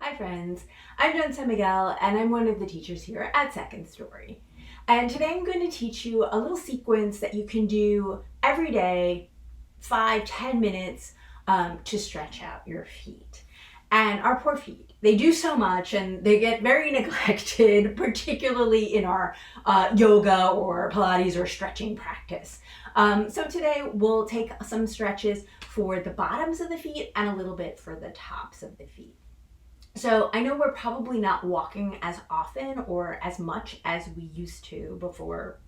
Hi friends, I'm Jen Miguel and I'm one of the teachers here at Second Story. And today I'm going to teach you a little sequence that you can do every day, 5-10 minutes to stretch out your feet. And our poor feet, they do so much and they get very neglected, particularly in our yoga or Pilates or stretching practice. So today we'll take some stretches for the bottoms of the feet and a little bit for the tops of the feet. So I know we're probably not walking as often or as much as we used to before,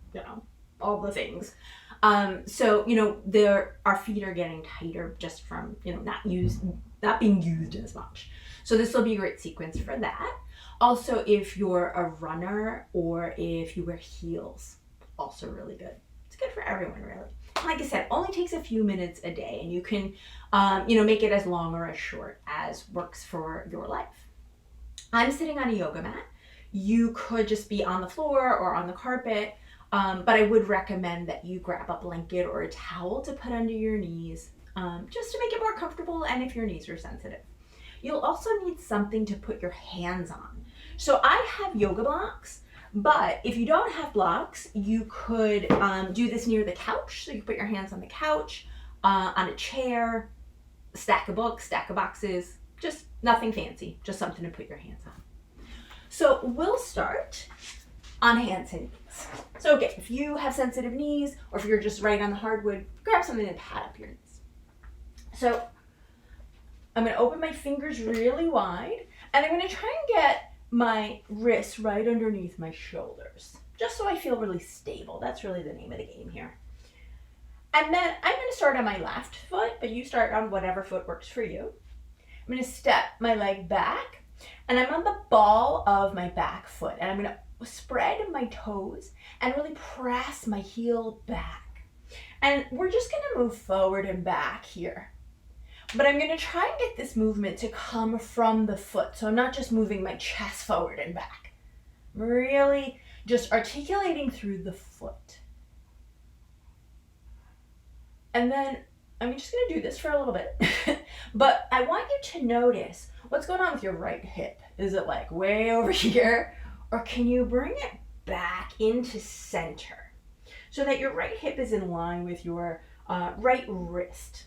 all the things. Our feet are getting tighter just from, not being used as much. So this will be a great sequence for that. Also, if you're a runner or if you wear heels, also really good. It's good for everyone, really. Like I said, only takes a few minutes a day, and you can, make it as long or as short as works for your life. I'm sitting on a yoga mat. You could just be on the floor or on the carpet, but I would recommend that you grab a blanket or a towel to put under your knees, just to make it more comfortable and if your knees are sensitive. You'll also need something to put your hands on. So I have yoga blocks, but if you don't have blocks, you could do this near the couch. So you put your hands on the couch, on a chair, a stack of books, stack of boxes, just nothing fancy, just something to put your hands on. So we'll start on hands and knees. So again, if you have sensitive knees or if you're just right on the hardwood, grab something to pad up your knees. So I'm going to open my fingers really wide and I'm going to try and get my wrists right underneath my shoulders, just so I feel really stable. That's really the name of the game here. And then I'm going to start on my left foot, but you start on whatever foot works for you. I'm going to step my leg back and I'm on the ball of my back foot and I'm going to spread my toes and really press my heel back. And we're just going to move forward and back here. But I'm going to try and get this movement to come from the foot. So I'm not just moving my chest forward and back. I'm really just articulating through the foot. And then I'm just going to do this for a little bit. But I want you to notice what's going on with your right hip. Is it like way over here? Or can you bring it back into center so that your right hip is in line with your right wrist?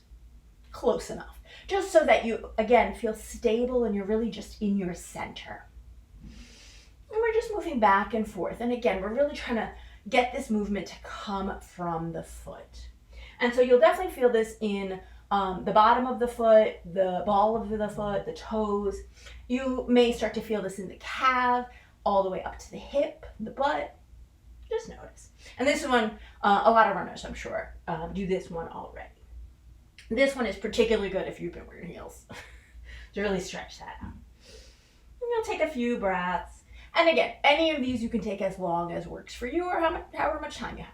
Close enough. Just so that you, again, feel stable and you're really just in your center. And we're just moving back and forth. And again, we're really trying to get this movement to come from the foot. And so you'll definitely feel this in the bottom of the foot, the ball of the foot, the toes. You may start to feel this in the calf, all the way up to the hip, the butt. Just notice. And this one, a lot of runners, I'm sure, do this one already. This one is particularly good if you've been wearing heels to really stretch that out. And you'll take a few breaths. And again, any of these you can take as long as works for you or however much time you have.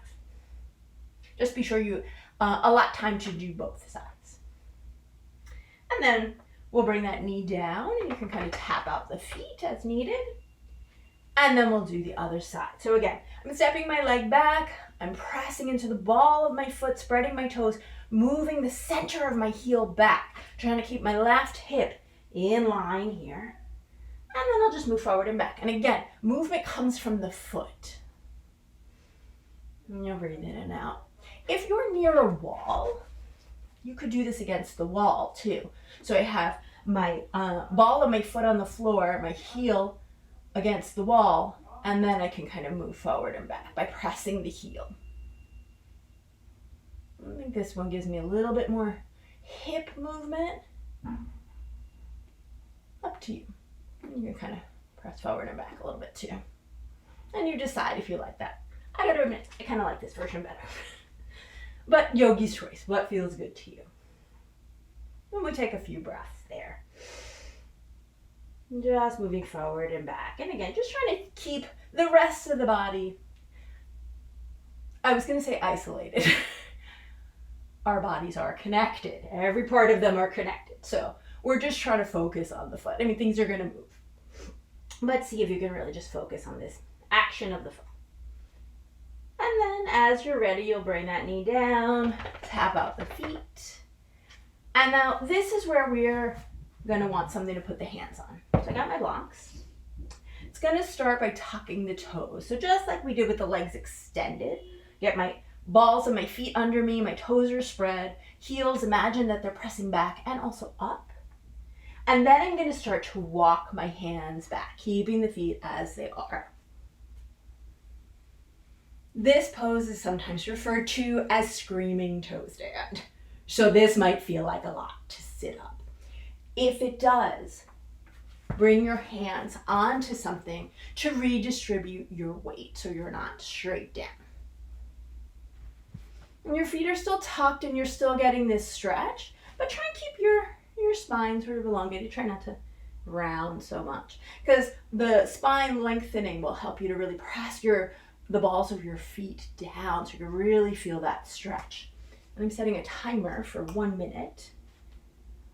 Just be sure you allot time to do both sides. And then we'll bring that knee down and you can kind of tap out the feet as needed. And then we'll do the other side. So again, I'm stepping my leg back. I'm pressing into the ball of my foot, spreading my toes, moving the center of my heel back, trying to keep my left hip in line here. And then I'll just move forward and back. And again, movement comes from the foot. And you'll breathe in and out. If you're near a wall, you could do this against the wall too. So I have my ball of my foot on the floor, my heel against the wall, and then I can kind of move forward and back by pressing the heel. I think this one gives me a little bit more hip movement. Up to you. You can kind of press forward and back a little bit too. And you decide if you like that. I gotta admit, I kind of like this version better. But yogi's choice, what feels good to you? And we take a few breaths there. Just moving forward and back. And again, just trying to keep the rest of the body, I was going to say isolated. Our bodies are connected. Every part of them are connected. So we're just trying to focus on the foot. I mean, things are going to move. But see if you can really just focus on this action of the foot. And then as you're ready, you'll bring that knee down, tap out the feet. And now this is where we're I'm gonna want something to put the hands on. So I got my blocks. It's gonna start by tucking the toes. So just like we did with the legs extended, get my balls of my feet under me, my toes are spread, heels, imagine that they're pressing back and also up. And then I'm gonna start to walk my hands back, keeping the feet as they are. This pose is sometimes referred to as screaming toe stand. So this might feel like a lot to sit up. If it does, bring your hands onto something to redistribute your weight so you're not straight down. And your feet are still tucked and you're still getting this stretch, but try and keep your spine sort of elongated. Try not to round so much, because the spine lengthening will help you to really press the balls of your feet down so you can really feel that stretch. And I'm setting a timer for 1 minute,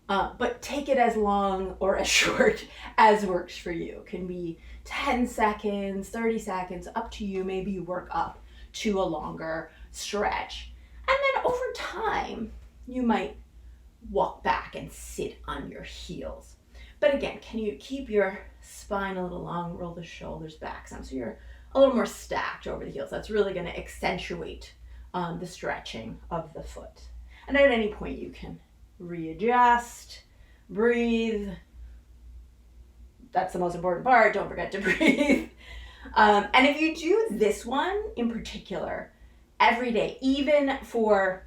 but take it as long or as short as works for you. It can be 10 seconds, 30 seconds, up to you. Maybe you work up to a longer stretch. And then over time, you might walk back and sit on your heels. But again, can you keep your spine a little long, roll the shoulders back some so you're a little more stacked over the heels. That's really going to accentuate the stretching of the foot. And at any point you can readjust, breathe. That's the most important part. Don't forget to breathe. And if you do this one in particular every day, even for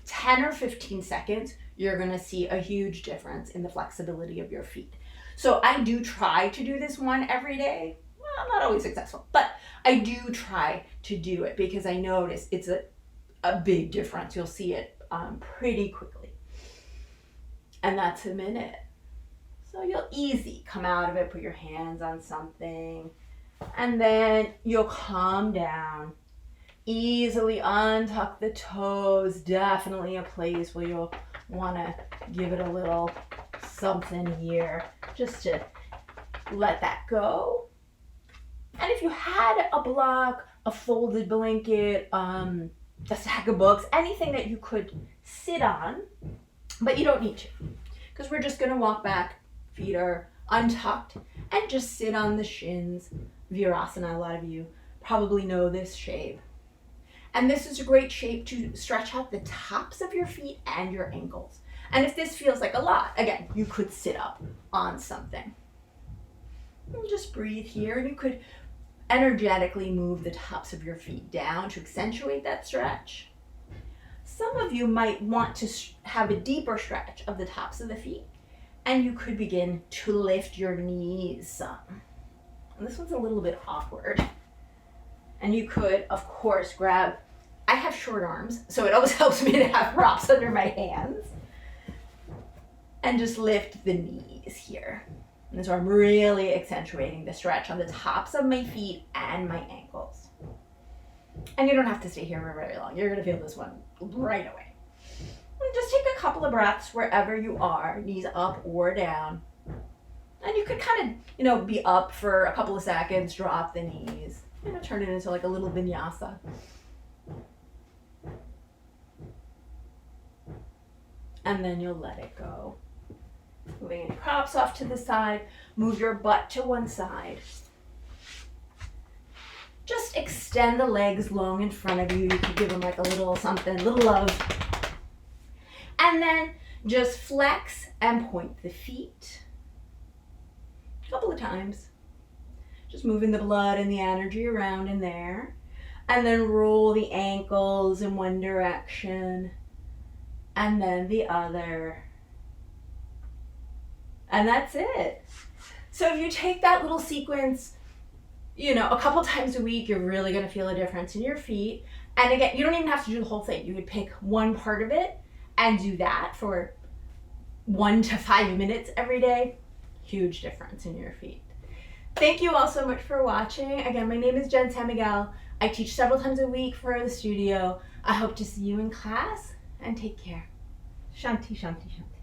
10 or 15 seconds, you're going to see a huge difference in the flexibility of your feet. So I do try to do this one every day. Well, I'm not always successful, but I do try to do it because I notice it's a big difference. You'll see it pretty quickly. And that's a minute. So you'll easy come out of it, put your hands on something, and then you'll calm down. Easily untuck the toes. Definitely a place where you'll want to give it a little something here just to let that go. And if you had a block, a folded blanket, a stack of books, anything that you could sit on, but you don't need to, because we're just going to walk back, feet are untucked, and just sit on the shins. Virasana, a lot of you probably know this shape. And this is a great shape to stretch out the tops of your feet and your ankles. And if this feels like a lot, again, you could sit up on something. And just breathe here. And you could energetically move the tops of your feet down to accentuate that stretch. Some of you might want to have a deeper stretch of the tops of the feet. And you could begin to lift your knees some. And this one's a little bit awkward. And you could, of course, grab, I have short arms, so it always helps me to have props under my hands. And just lift the knees here. And so I'm really accentuating the stretch on the tops of my feet and my ankles. And you don't have to stay here for very long. You're going to feel this one right away. And just take a couple of breaths wherever you are, knees up or down. And you could kind of, be up for a couple of seconds, drop the knees. Turn it into like a little vinyasa. And then you'll let it go. Moving any props off to the side. Move your butt to one side. Just extend the legs long in front of you. You could give them like a little something, little love. And then just flex and point the feet. A couple of times. Just moving the blood and the energy around in there. And then roll the ankles in one direction. And then the other. And that's it. So if you take that little sequence, a couple times a week, you're really going to feel a difference in your feet. And again, you don't even have to do the whole thing. You could pick one part of it and do that for 1 to 5 minutes every day. Huge difference in your feet. Thank you all so much for watching. Again, my name is Jen San Miguel. I teach several times a week for the studio. I hope to see you in class, and take care. Shanti, shanti, shanti.